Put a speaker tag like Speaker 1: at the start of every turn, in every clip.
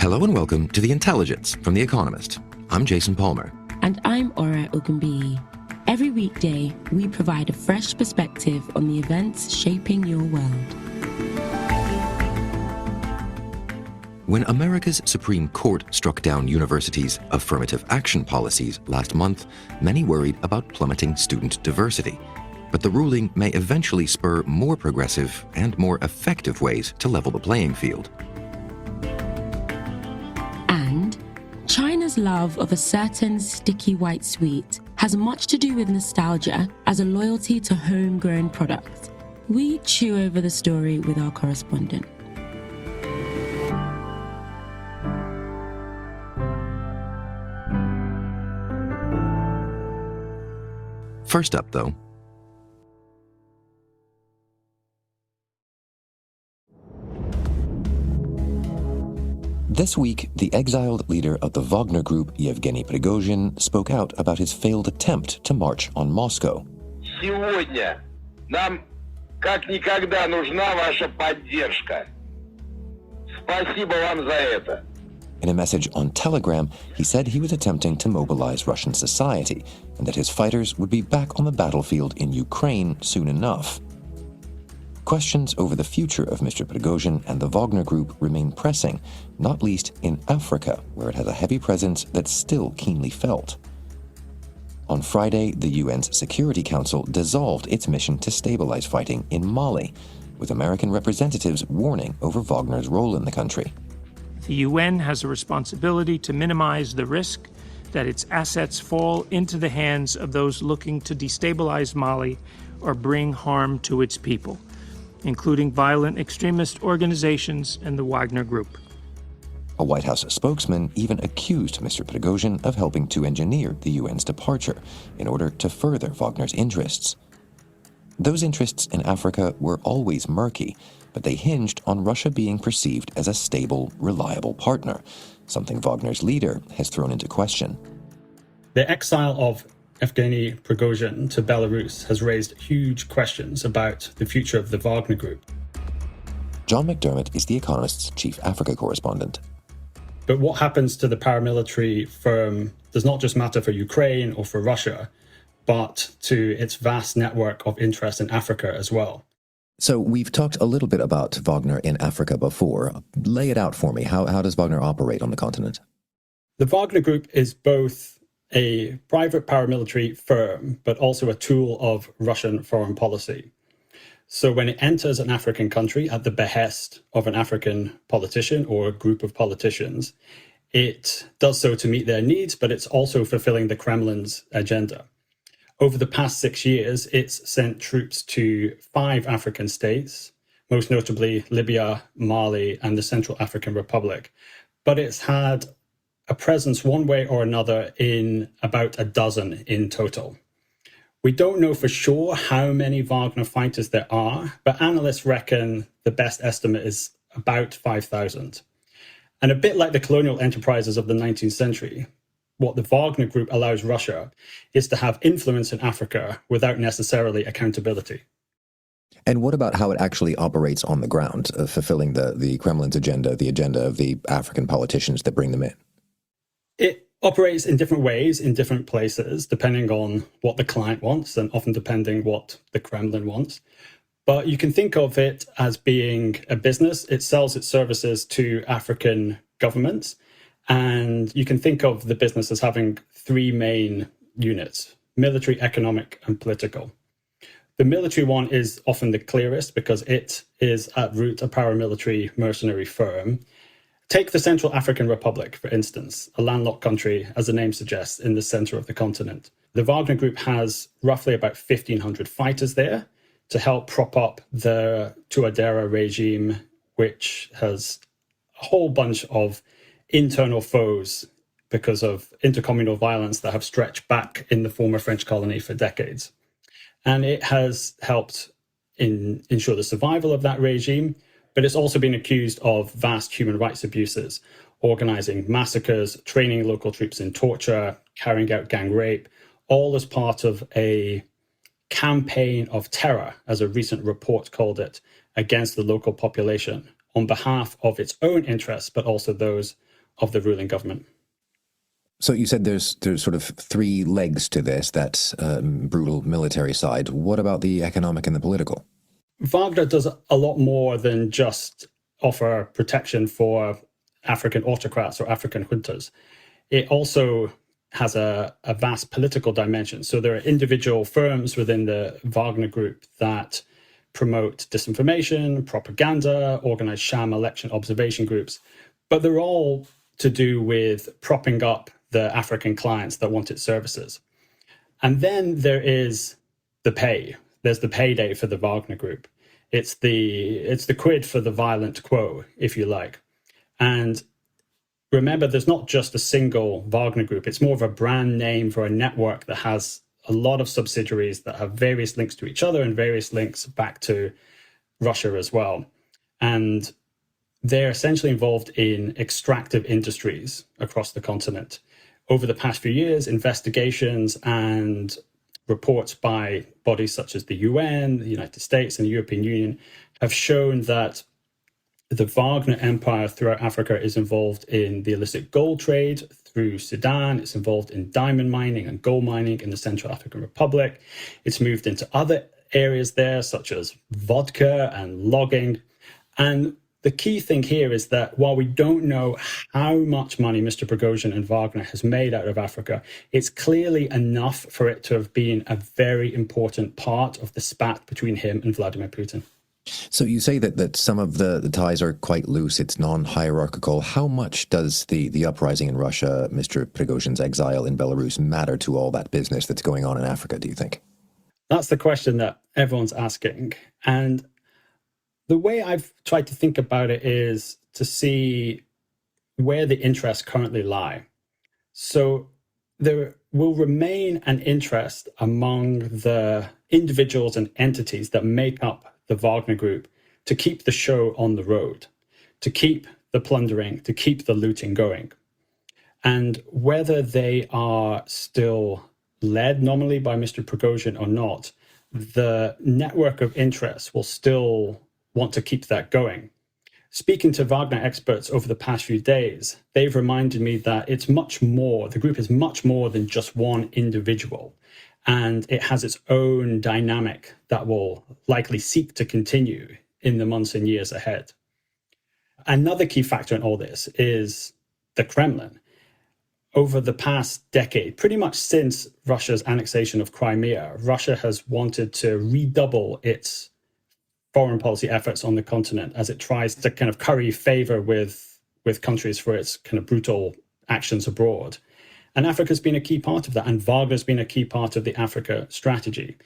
Speaker 1: Hello and welcome to The Intelligence from The Economist. I'm Jason Palmer.
Speaker 2: And I'm Ora Ogunbiyi. Every weekday, we provide a fresh perspective on the events shaping your world.
Speaker 1: When America's Supreme Court struck down universities' affirmative action policies last month, many worried about plummeting student diversity. But the ruling may eventually spur more progressive and more effective ways to level the playing field.
Speaker 2: And China's love of a certain sticky white sweet has much to do with nostalgia as a loyalty to homegrown products. We chew over the story with our correspondent.
Speaker 1: First up, though, this week, the exiled leader of the Wagner Group, Yevgeny Prigozhin, spoke out about his failed attempt to march on Moscow.
Speaker 3: Сегодня нам как никогда нужна ваша поддержка. Спасибо вам за это.
Speaker 1: In a message on Telegram, he said he was attempting to mobilize Russian society and that his fighters would be back on the battlefield in Ukraine soon enough. Questions over the future of Mr. Prigozhin and the Wagner Group remain pressing, not least in Africa, where it has a heavy presence that's still keenly felt. On Friday, the UN's Security Council dissolved its mission to stabilize fighting in Mali, with American representatives warning over Wagner's role in the country.
Speaker 4: The UN has a responsibility to minimize the risk that its assets fall into the hands of those looking to destabilize Mali or bring harm to its people, including violent extremist organizations and the Wagner Group.
Speaker 1: A White House spokesman even accused Mr. Prigozhin of helping to engineer the UN's departure in order to further Wagner's interests. Those interests in Africa were always murky, but they hinged on Russia being perceived as a stable, reliable partner, something Wagner's leader has thrown into question.
Speaker 5: The exile of Yevgeny Prigozhin to Belarus has raised huge questions about the future of the Wagner Group.
Speaker 1: John McDermott is The Economist's chief Africa correspondent.
Speaker 5: But what happens to the paramilitary firm does not just matter for Ukraine or for Russia, but to its vast network of interest in Africa as well.
Speaker 1: So we've talked a little bit about Wagner in Africa before. Lay it out for me. How does Wagner operate on the continent?
Speaker 5: The Wagner Group is both a private paramilitary firm, but also a tool of Russian foreign policy. So when it enters an African country at the behest of an African politician or a group of politicians, it does so to meet their needs, but it's also fulfilling the Kremlin's agenda. Over the past 6 years, it's sent troops to 5 African states, most notably Libya, Mali, and the Central African Republic. But it's had a presence one way or another in about a dozen in total. We don't know for sure how many Wagner fighters there are, but analysts reckon the best estimate is about 5,000. And a bit like the colonial enterprises of the 19th century, what the Wagner Group allows Russia is to have influence in Africa without necessarily accountability.
Speaker 1: And what about how it actually operates on the ground, fulfilling the Kremlin's agenda, the agenda of the African politicians that bring them in?
Speaker 5: It operates in different ways in different places, depending on what the client wants and often depending what the Kremlin wants. But you can think of it as being a business. It sells its services to African governments. And you can think of the business as having 3 main units: military, economic, and political. The military one is often the clearest because it is at root a paramilitary mercenary firm. Take the Central African Republic, for instance, a landlocked country, as the name suggests, in the center of the continent. The Wagner Group has roughly about 1,500 fighters there to help prop up the Touadéra regime, which has a whole bunch of internal foes because of intercommunal violence that have stretched back in the former French colony for decades. And it has helped ensure the survival of that regime, but it's also been accused of vast human rights abuses, organizing massacres, training local troops in torture, carrying out gang rape, all as part of a campaign of terror, as a recent report called it, against the local population on behalf of its own interests, but also those of the ruling government.
Speaker 1: So you said there's sort of three legs to this, that brutal military side. What about the economic and the political?
Speaker 5: Wagner does a lot more than just offer protection for African autocrats or African juntas. It also has a vast political dimension. So there are individual firms within the Wagner group that promote disinformation, propaganda, organize sham election observation groups, but they're all to do with propping up the African clients that want its services. And then there is the pay. There's the payday for the Wagner group. It's the quid for the violent quo, if you like. And remember, there's not just a single Wagner group. It's more of a brand name for a network that has a lot of subsidiaries that have various links to each other and various links back to Russia as well. And they're essentially involved in extractive industries across the continent. Over the past few years, investigations and reports by bodies such as the UN, the United States, and the European Union have shown that the Wagner empire throughout Africa is involved in the illicit gold trade through Sudan. It's involved in diamond mining and gold mining in the Central African Republic. It's moved into other areas there, such as vodka and logging. And the key thing here is that while we don't know how much money Mr. Prigozhin and Wagner has made out of Africa, it's clearly enough for it to have been a very important part of the spat between him and Vladimir Putin.
Speaker 1: So you say that some of the ties are quite loose, it's non-hierarchical. How much does the uprising in Russia, Mr. Prigozhin's exile in Belarus, matter to all that business that's going on in Africa, do you think?
Speaker 5: That's the question that everyone's asking. And the way I've tried to think about it is to see where the interests currently lie. So there will remain an interest among the individuals and entities that make up the Wagner group to keep the show on the road, to keep the plundering, to keep the looting going. And whether they are still led nominally by Mr. Prigozhin or not, the network of interests will still want to keep that going. Speaking to Wagner experts over the past few days, they've reminded me that it's much more, the group is much more than just one individual, and it has its own dynamic that will likely seek to continue in the months and years ahead. Another key factor in all this is the Kremlin. Over the past decade, pretty much since Russia's annexation of Crimea, Russia has wanted to redouble its foreign policy efforts on the continent as it tries to kind of curry favor with countries for its kind of brutal actions abroad. And Africa's been a key part of that, and Wagner's been a key part of the Africa strategy.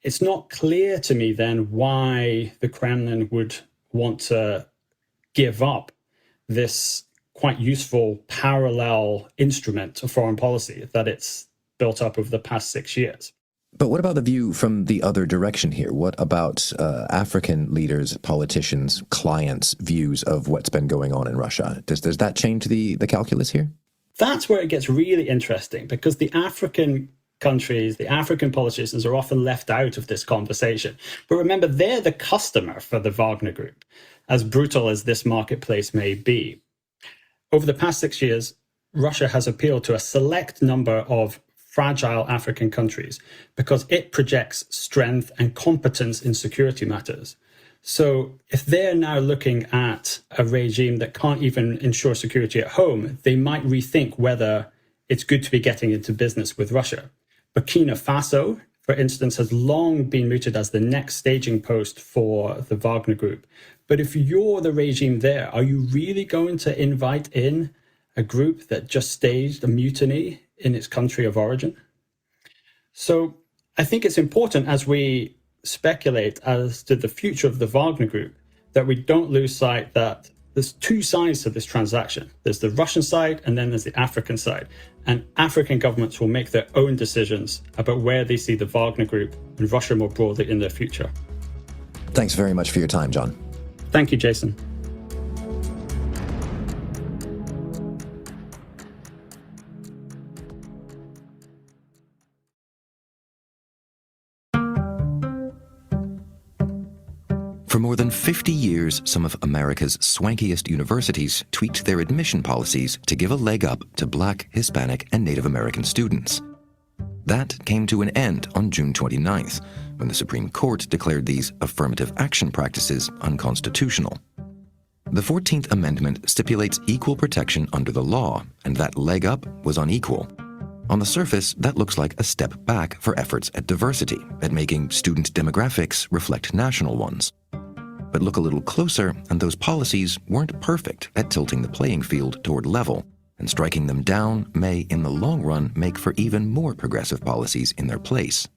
Speaker 5: It's not clear to me then why the Kremlin would want to give up this quite useful parallel instrument of foreign policy that it's built up over the past 6 years.
Speaker 1: But what about the view from the other direction here? What about African leaders, politicians, clients' views of what's been going on in Russia? Does that change the calculus here?
Speaker 5: That's where it gets really interesting, because the African countries, the African politicians are often left out of this conversation. But remember, they're the customer for the Wagner group, as brutal as this marketplace may be. Over the past 6 years, Russia has appealed to a select number of fragile African countries because it projects strength and competence in security matters. So if they're now looking at a regime that can't even ensure security at home, they might rethink whether it's good to be getting into business with Russia. Burkina Faso, for instance, has long been mooted as the next staging post for the Wagner group. But if you're the regime there, are you really going to invite in a group that just staged a mutiny in its country of origin? So I think it's important, as we speculate as to the future of the Wagner group, that we don't lose sight that there's two sides to this transaction. There's the Russian side, and then there's the African side. And African governments will make their own decisions about where they see the Wagner group and Russia more broadly in their future.
Speaker 1: Thanks very much for your time, John.
Speaker 5: Thank you, Jason.
Speaker 1: For more than 50 years, some of America's swankiest universities tweaked their admission policies to give a leg up to Black, Hispanic, and Native American students. That came to an end on June 29th, when the Supreme Court declared these affirmative action practices unconstitutional. The 14th Amendment stipulates equal protection under the law, and that leg up was unequal. On the surface, that looks like a step back for efforts at diversity, at making student demographics reflect national ones. But look a little closer, and those policies weren't perfect at tilting the playing field toward level, and striking them down may, in the long run, make for even more progressive policies in their place.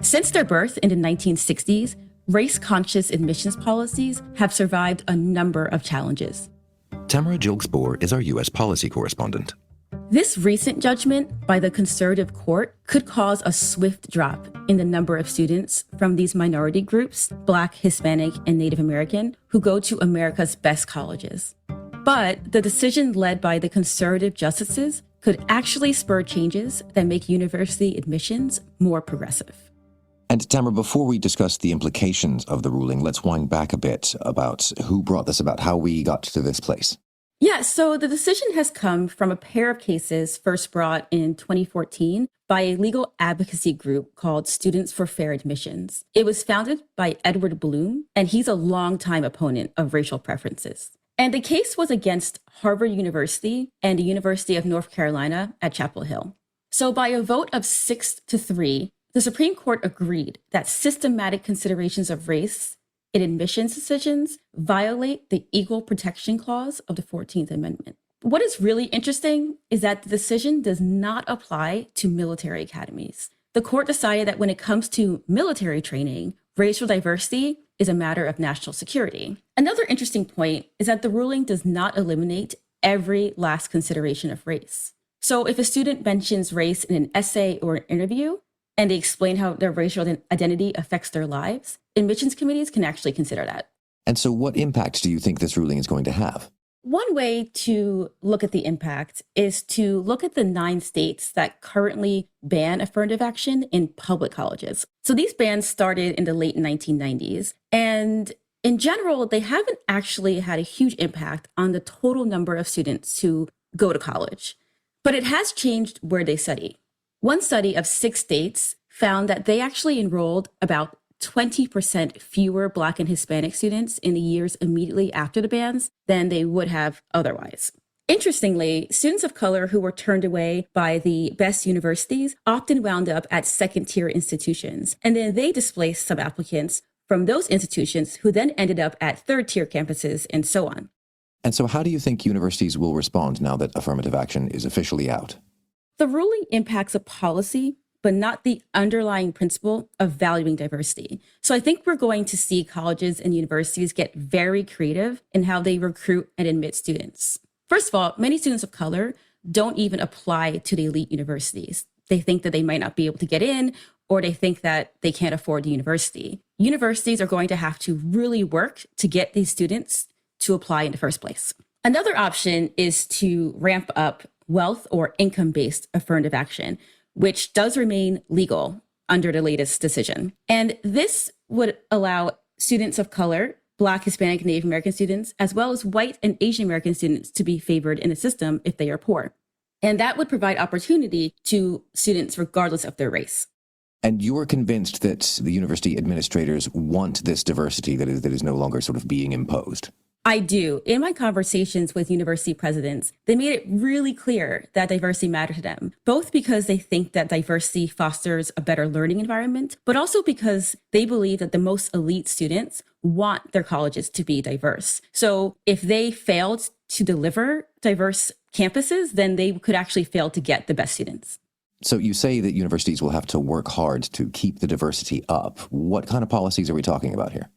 Speaker 6: Since their birth in the 1960s, race-conscious admissions policies have survived a number of challenges.
Speaker 1: Tamara Jilks-Bohr is our U.S. policy correspondent.
Speaker 6: This recent judgment by the conservative court could cause a swift drop in the number of students from these minority groups, Black, Hispanic, and Native American, who go to America's best colleges. But the decision led by the conservative justices could actually spur changes that make university admissions more progressive.
Speaker 1: And Tamara, before we discuss the implications of the ruling, let's wind back a bit about who brought this about, how we got to this place.
Speaker 6: Yeah, so the decision has come from a pair of cases first brought in 2014 by a legal advocacy group called Students for Fair Admissions. It was founded by Edward Bloom, and he's a longtime opponent of racial preferences. And the case was against Harvard University and the University of North Carolina at Chapel Hill. So by a vote of 6-3, the Supreme Court agreed that systematic considerations of race in admissions decisions violate the Equal Protection Clause of the 14th Amendment. What is really interesting is that the decision does not apply to military academies. The court decided that when it comes to military training, racial diversity is a matter of national security. Another interesting point is that the ruling does not eliminate every last consideration of race. So if a student mentions race in an essay or an interview, and they explain how their racial identity affects their lives, admissions committees can actually consider that.
Speaker 1: And so what impact do you think this ruling is going to have?
Speaker 6: One way to look at the impact is to look at the 9 states that currently ban affirmative action in public colleges. So these bans started in the late 1990s, and in general, they haven't actually had a huge impact on the total number of students who go to college. But it has changed where they study. One study of 6 states found that they actually enrolled about 20% fewer Black and Hispanic students in the years immediately after the bans than they would have otherwise. Interestingly, students of color who were turned away by the best universities often wound up at second-tier institutions, and then they displaced some applicants from those institutions who then ended up at third-tier campuses and so on.
Speaker 1: And so how do you think universities will respond now that affirmative action is officially out?
Speaker 6: The ruling impacts a policy, but not the underlying principle of valuing diversity. So I think we're going to see colleges and universities get very creative in how they recruit and admit students. First of all, many students of color don't even apply to the elite universities. They think that they might not be able to get in, or they think that they can't afford the university. Universities are going to have to really work to get these students to apply in the first place. Another option is to ramp up wealth or income-based affirmative action, which does remain legal under the latest decision. And this would allow students of color, Black, Hispanic, and Native American students, as well as white and Asian American students to be favored in the system if they are poor. And that would provide opportunity to students regardless of their race.
Speaker 1: And you're convinced that the university administrators want this diversity that is no longer sort of being imposed?
Speaker 6: I do. In my conversations with university presidents, they made it really clear that diversity matters to them, both because they think that diversity fosters a better learning environment, but also because they believe that the most elite students want their colleges to be diverse. So if they failed to deliver diverse campuses, then they could actually fail to get the best students.
Speaker 1: So you say that universities will have to work hard to keep the diversity up. What kind of policies are we talking about here?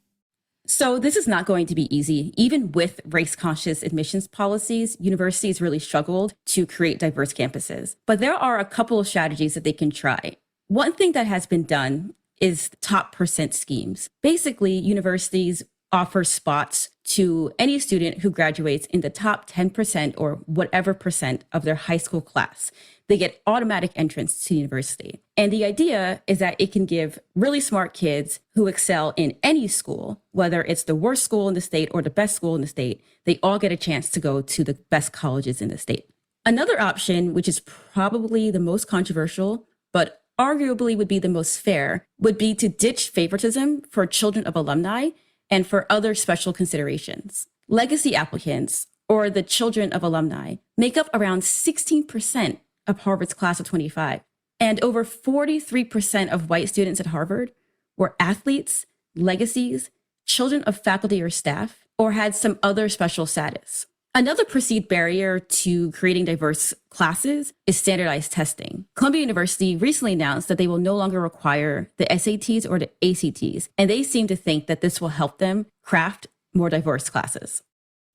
Speaker 6: So this is not going to be easy. Even with race-conscious admissions policies, universities really struggled to create diverse campuses. But there are a couple of strategies that they can try. One thing that has been done is top percent schemes. Basically, universities offer spots to any student who graduates in the top 10% or whatever percent of their high school class. they get automatic entrance to university. And the idea is that it can give really smart kids who excel in any school, whether it's the worst school in the state or the best school in the state, they all get a chance to go to the best colleges in the state. Another option, which is probably the most controversial, but arguably would be the most fair, would be to ditch favoritism for children of alumni and for other special considerations. Legacy applicants, or the children of alumni, make up around 16% of Harvard's class of 25. And over 43% of white students at Harvard were athletes, legacies, children of faculty or staff, or had some other special status. Another perceived barrier to creating diverse classes is standardized testing. Columbia University recently announced that they will no longer require the SATs or the ACTs, and they seem to think that this will help them craft more diverse classes.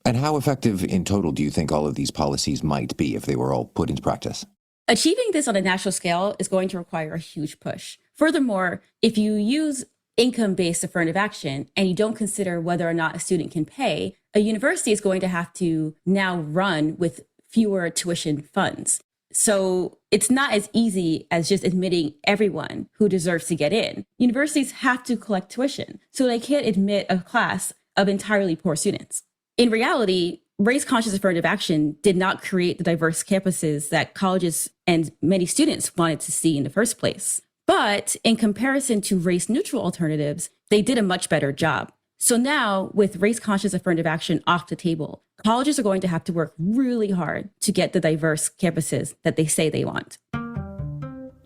Speaker 1: And how effective in total do you think all of these policies might be if they were all put into practice?
Speaker 6: Achieving this on a national scale is going to require a huge push. Furthermore, if you use income-based affirmative action and you don't consider whether or not a student can pay, a university is going to have to now run with fewer tuition funds. So it's not as easy as just admitting everyone who deserves to get in. Universities have to collect tuition, so they can't admit a class of entirely poor students. In reality, race-conscious affirmative action did not create the diverse campuses that colleges and many students wanted to see in the first place. But in comparison to race-neutral alternatives, they did a much better job. So now, with race-conscious affirmative action off the table, colleges are going to have to work really hard to get the diverse campuses that they say they want.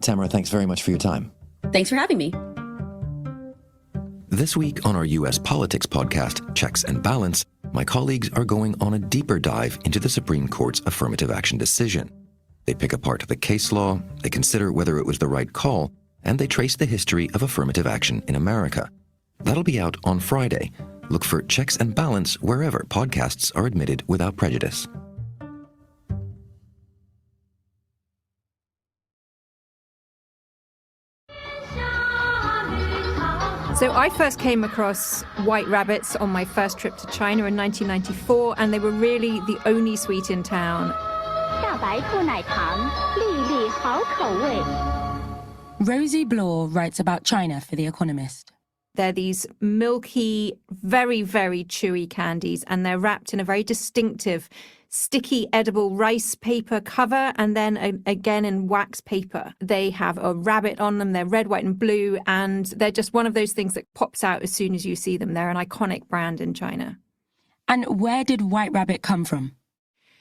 Speaker 1: Tamara, thanks very much for your time.
Speaker 6: Thanks for having me.
Speaker 1: This week on our U.S. Politics podcast, Checks and Balance, my colleagues are going on a deeper dive into the Supreme Court's affirmative action decision. They pick apart the case law, they consider whether it was the right call, and they trace the history of affirmative action in America. That'll be out on Friday. Look for Checks and Balance wherever podcasts are admitted without prejudice.
Speaker 7: So I first came across white rabbits on my first trip to China in 1994, and they were really the only sweet in town.
Speaker 2: Rosie Bloor writes about China for The Economist.
Speaker 7: They're these milky, very, very chewy candies, and they're wrapped in a very distinctive, sticky, edible rice paper cover, and then again in wax paper. They have a rabbit on them. They're red, white, and blue, and they're just one of those things that pops out as soon as you see them. They're an iconic brand in China.
Speaker 2: And where did White Rabbit come from?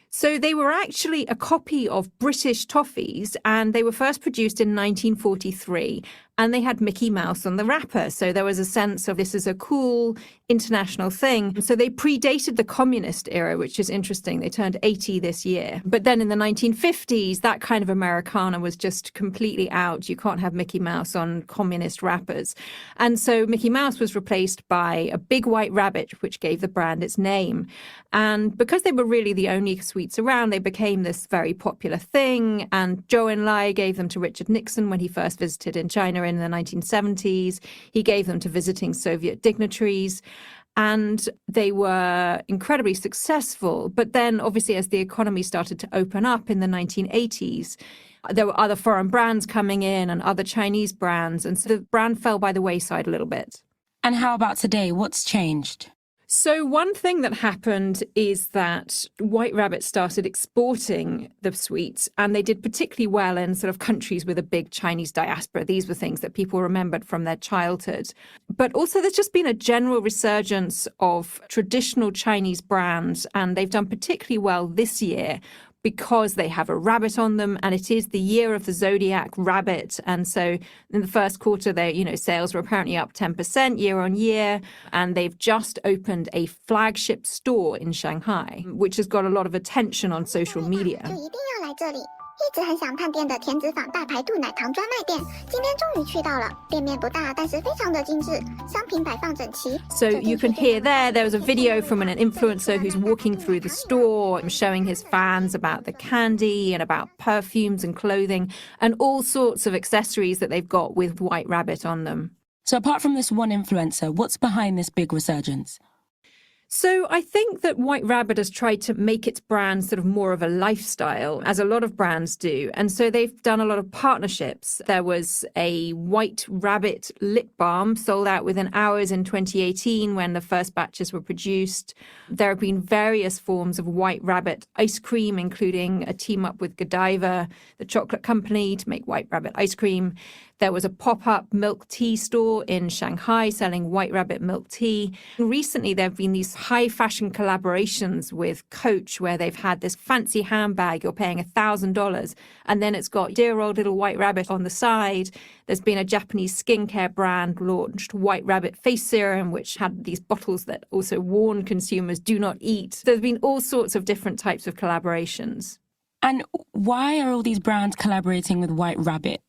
Speaker 7: So they were actually a copy of British toffees, and they were first produced in 1943, and they had Mickey Mouse on the wrapper. So there was a sense of this is a cool international thing. So they predated the communist era, which is interesting. They turned 80 this year. But then in the 1950s, that kind of Americana was just completely out. You can't have Mickey Mouse on communist wrappers. And so Mickey Mouse was replaced by a big white rabbit, which gave the brand its name. And because they were really the only sweets around, they became this very popular thing. And Zhou Enlai gave them to Richard Nixon when he first visited in China in the 1970s. He gave them to visiting Soviet dignitaries. And they were incredibly successful. But then, obviously, as the economy started to open up in the 1980s, there were other foreign brands coming in and other Chinese brands. And so the brand fell by the wayside a little bit.
Speaker 2: And how about today? What's changed?
Speaker 7: So one thing that happened is that White Rabbit started exporting the sweets, and they did particularly well in sort of countries with a big Chinese diaspora. These were things that people remembered from their childhood. But also there's just been a general resurgence of traditional Chinese brands, and they've done particularly well this year because they have a rabbit on them, and it is the year of the zodiac rabbit. And so in the first quarter, sales were apparently up 10% year on year, and they've just opened a flagship store in Shanghai, which has got a lot of attention on social media.
Speaker 8: 一直很想探店的甜子坊大排肚奶糖专卖店，今天终于去到了。店面不大，但是非常的精致，商品摆放整齐。
Speaker 7: So you can hear there was a video from an influencer who's walking through the store, showing his fans about the candy and about perfumes and clothing and all sorts of accessories that they've got with White Rabbit on them.
Speaker 2: So apart from this one influencer, what's behind this big resurgence?
Speaker 7: So I think that White Rabbit has tried to make its brand sort of more of a lifestyle, as a lot of brands do. And so they've done a lot of partnerships. There was a White Rabbit lip balm sold out within hours in 2018 when the first batches were produced. There have been various forms of White Rabbit ice cream, including a team up with Godiva, the chocolate company, to make White Rabbit ice cream. There was a pop-up milk tea store in Shanghai selling White Rabbit milk tea. And recently, there have been these high-fashion collaborations with Coach, where they've had this fancy handbag, you're paying $1,000, and then it's got dear old little White Rabbit on the side. There's been a Japanese skincare brand launched White Rabbit face serum, which had these bottles that also warn consumers do not eat. There's been all sorts of different types of collaborations.
Speaker 2: And why are all these brands collaborating with White Rabbit?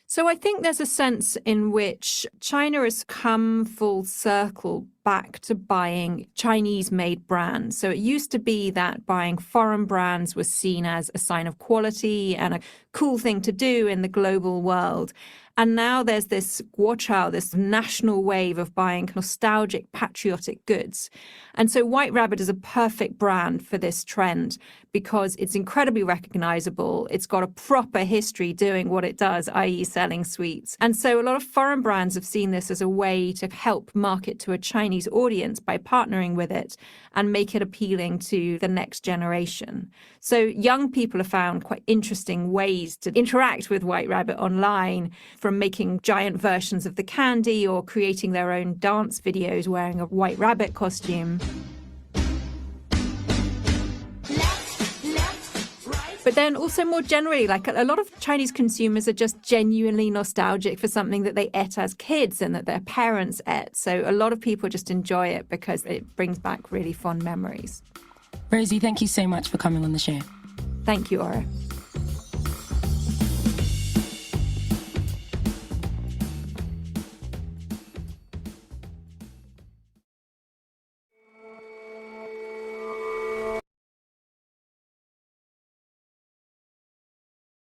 Speaker 7: So I think there's a sense in which China has come full circle back to buying Chinese-made brands. So it used to be that buying foreign brands was seen as a sign of quality and a cool thing to do in the global world. And now there's this guochao, this national wave of buying nostalgic, patriotic goods. And so White Rabbit is a perfect brand for this trend because it's incredibly recognizable. It's got a proper history doing what it does, i.e. selling sweets. And so a lot of foreign brands have seen this as a way to help market to a Chinese audience by partnering with it and make it appealing to the next generation. So young people have found quite interesting ways to interact with White Rabbit online, from making giant versions of the candy or creating their own dance videos wearing a White Rabbit costume. But then also more generally, like a lot of Chinese consumers are just genuinely nostalgic for something that they ate as kids and that their parents ate. So a lot of people just enjoy it because it brings back really fond memories.
Speaker 2: Rosie, thank you so much for coming on the show.
Speaker 7: Thank you, Aura.